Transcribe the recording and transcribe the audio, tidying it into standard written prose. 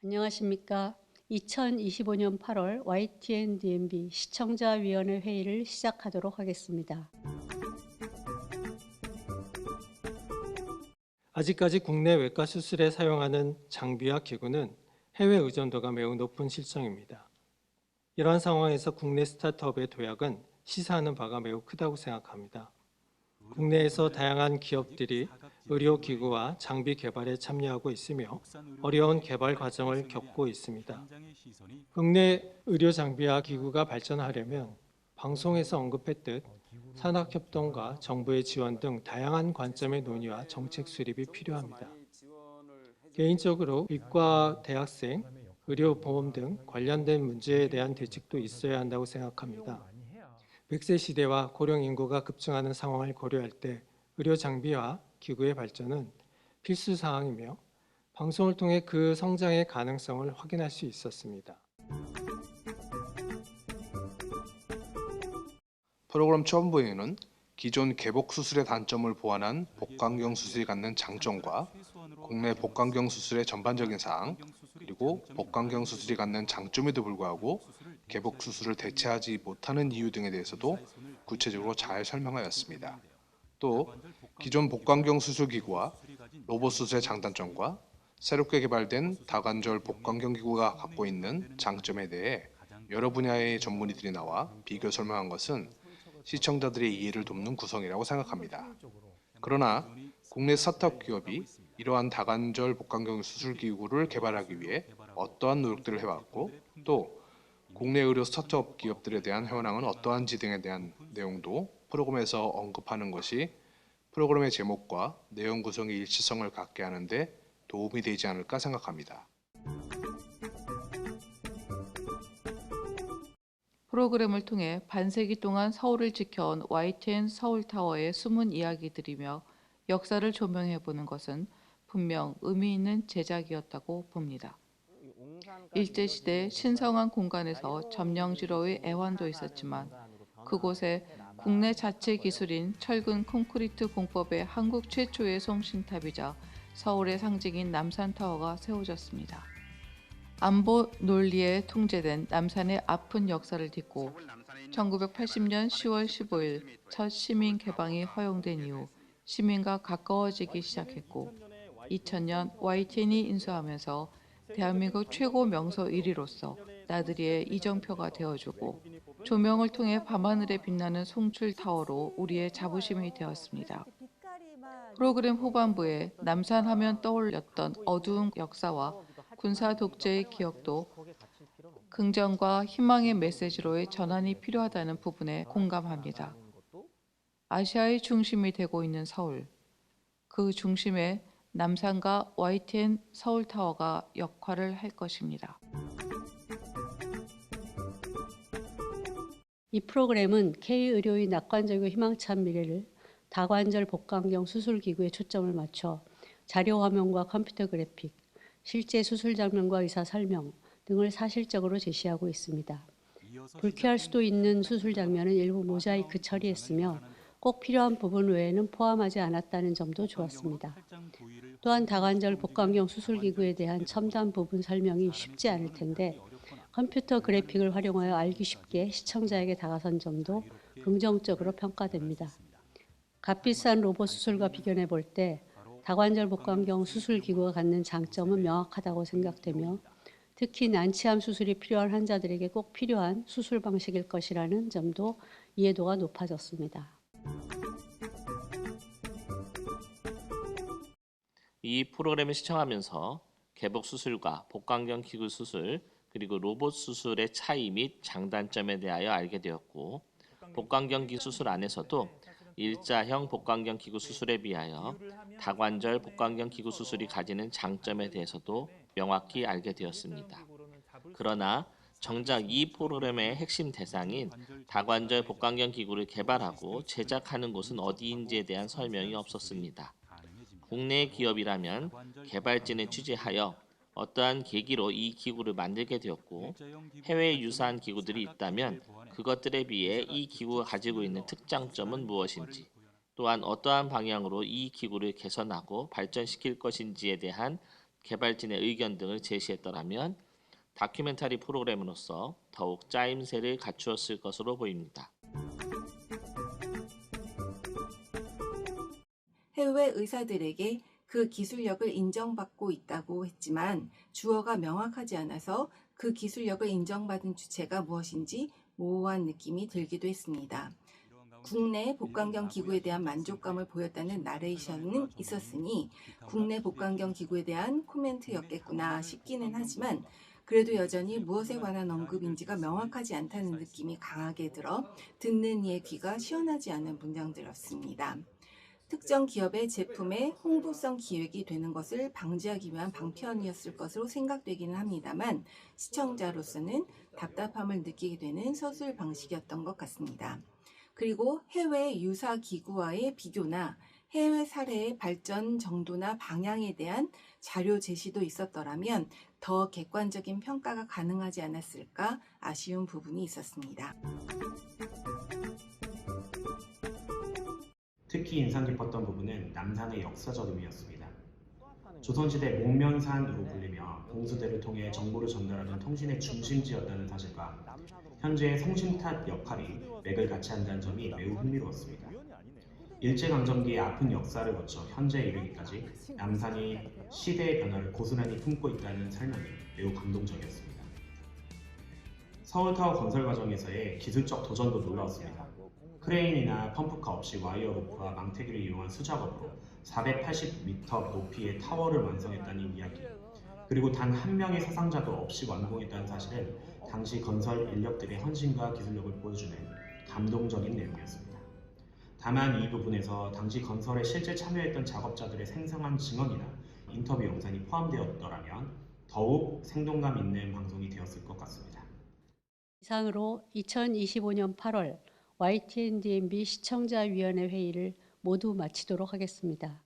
안녕하십니까. 2025년 8월 YTN-DMB 시청자위원회 회의를 시작하도록 하겠습니다. 아직까지 국내 외과 수술에 사용하는 장비와 기구는 해외 의존도가 매우 높은 실정입니다. 이러한 상황에서 국내 스타트업의 도약은 시사하는 바가 매우 크다고 생각합니다. 국내에서 다양한 기업들이 의료기구와 장비 개발에 참여하고 있으며 어려운 개발 과정을 겪고 있습니다. 국내 의료 장비와 기구가 발전하려면 방송에서 언급했듯 산학협동과 정부의 지원 등 다양한 관점의 논의와 정책 수립이 필요합니다. 개인적으로 의과 대학생, 의료보험 등 관련된 문제에 대한 대책도 있어야 한다고 생각합니다. 100세 시대와 고령 인구가 급증하는 상황을 고려할 때 의료 장비와 기구의 발전은 필수 사항이며 방송을 통해 그 성장의 가능성을 확인할 수 있었습니다. 프로그램 초반부에는 기존 개복 수술의 단점을 보완한 복강경 수술이 갖는 장점과 국내 복강경 수술의 전반적인 사항, 그리고 복강경 수술이 갖는 장점에도 불구하고 개복 수술을 대체하지 못하는 이유 등에 대해서도 구체적으로 잘 설명하였습니다. 또 기존 복강경 수술 기구와 로봇 수술의 장단점과 새롭게 개발된 다관절 복강경 기구가 갖고 있는 장점에 대해 여러 분야의 전문의들이 나와 비교 설명한 것은 시청자들의 이해를 돕는 구성이라고 생각합니다. 그러나 국내 스타트업 기업이 이러한 다관절 복강경 수술 기구를 개발하기 위해 어떠한 노력들을 해왔고, 또 국내 의료 스타트업 기업들에 대한 현황은 어떠한지 등에 대한 내용도 프로그램에서 언급하는 것이 프로그램의 제목과 내용 구성의 일치성을 갖게 하는 데 도움이 되지 않을까 생각합니다. 프로그램을 통해 반세기 동안 서울을 지켜온 YTN 서울타워의 숨은 이야기들이며 역사를 조명해보는 것은 분명 의미 있는 제작이었다고 봅니다. 일제시대 신성한 공간에서 점령지로의 애환도 있었지만 그곳에 국내 자체 기술인 철근 콘크리트 공법의 한국 최초의 송신탑이자 서울의 상징인 남산타워가 세워졌습니다. 안보 논리에 통제된 남산의 아픈 역사를 딛고 1980년 10월 15일 첫 시민 개방이 허용된 이후 시민과 가까워지기 시작했고 2000년 YTN이 인수하면서 대한민국 최고 명소 1위로서 나들이의 이정표가 되어주고 조명을 통해 밤하늘에 빛나는 송출타워로 우리의 자부심이 되었습니다. 프로그램 후반부에 남산 하면 떠올렸던 어두운 역사와 군사 독재의 기억도 긍정과 희망의 메시지로의 전환이 필요하다는 부분에 공감합니다. 아시아의 중심이 되고 있는 서울, 그 중심에 남산과 YTN 서울타워가 역할을 할 것입니다. 이 프로그램은 K의료의 낙관적이고 희망찬 미래를 다관절 복강경 수술기구에 초점을 맞춰 자료 화면과 컴퓨터 그래픽, 실제 수술 장면과 의사 설명 등을 사실적으로 제시하고 있습니다. 불쾌할 수도 있는 수술 장면은 일부 모자이크 처리했으며 꼭 필요한 부분 외에는 포함하지 않았다는 점도 좋았습니다. 또한 다관절 복강경 수술기구에 대한 첨단 부분 설명이 쉽지 않을 텐데 컴퓨터 그래픽을 활용하여 알기 쉽게 시청자에게 다가선 점도 긍정적으로 평가됩니다. 값비싼 로봇 수술과 비교해 볼 때 다관절 복강경 수술기구가 갖는 장점은 명확하다고 생각되며 특히 난치암 수술이 필요한 환자들에게 꼭 필요한 수술 방식일 것이라는 점도 이해도가 높아졌습니다. 이 프로그램을 시청하면서 개복 수술과 복강경 기구 수술 그리고 로봇 수술의 차이 및 장단점에 대하여 알게 되었고 복강경 기구 수술 안에서도 일자형 복강경 기구 수술에 비하여 다관절 복강경 기구 수술이 가지는 장점에 대해서도 명확히 알게 되었습니다. 그러나 정작 이 프로그램의 핵심 대상인 다관절 복강경 기구를 개발하고 제작하는 곳은 어디인지에 대한 설명이 없었습니다. 국내 기업이라면 개발진을 취재하여 어떠한 계기로 이 기구를 만들게 되었고 해외에 유사한 기구들이 있다면 그것들에 비해 이 기구가 가지고 있는 특장점은 무엇인지 또한 어떠한 방향으로 이 기구를 개선하고 발전시킬 것인지에 대한 개발진의 의견 등을 제시했더라면 다큐멘터리 프로그램으로서 더욱 짜임새를 갖추었을 것으로 보입니다. 해외 의사들에게 그 기술력을 인정받고 있다고 했지만 주어가 명확하지 않아서 그 기술력을 인정받은 주체가 무엇인지 모호한 느낌이 들기도 했습니다. 국내 복강경 기구에 대한 만족감을 보였다는 나레이션은 있었으니 국내 복강경 기구에 대한 코멘트였겠구나 싶기는 하지만 그래도 여전히 무엇에 관한 언급인지가 명확하지 않다는 느낌이 강하게 들어 듣는 이의 귀가 시원하지 않은 문장들이었습니다. 특정 기업의 제품의 홍보성 기획이 되는 것을 방지하기 위한 방편이었을 것으로 생각되기는 합니다만 시청자로서는 답답함을 느끼게 되는 서술 방식이었던 것 같습니다. 그리고 해외 유사 기구와의 비교나 해외 사례의 발전 정도나 방향에 대한 자료 제시도 있었더라면 더 객관적인 평가가 가능하지 않았을까 아쉬운 부분이 있었습니다. 특히 인상 깊었던 부분은 남산의 역사적 의미였습니다. 조선시대 목면산으로 불리며 봉수대를 통해 정보를 전달하는 통신의 중심지였다는 사실과 현재의 성심탓 역할이 맥을 같이 한다는 점이 매우 흥미로웠습니다. 일제강점기의 아픈 역사를 거쳐 현재에 이르기까지 남산이 시대의 변화를 고스란히 품고 있다는 설명이 매우 감동적이었습니다. 서울타워 건설 과정에서의 기술적 도전도 놀라웠습니다. 크레인이나 펌프카 없이 와이어 로프와 망태기를 이용한 수작업으로 480m 높이의 타워를 완성했다는 이야기, 그리고 단 한 명의 사상자도 없이 완공했다는 사실은 당시 건설 인력들의 헌신과 기술력을 보여주는 감동적인 내용이었습니다. 다만 이 부분에서 당시 건설에 실제 참여했던 작업자들의 생생한 증언이나 인터뷰 영상이 포함되었더라면 더욱 생동감 있는 방송이 되었을 것 같습니다. 이상으로 2025년 8월 YTN DMB 시청자위원회 회의를 모두 마치도록 하겠습니다.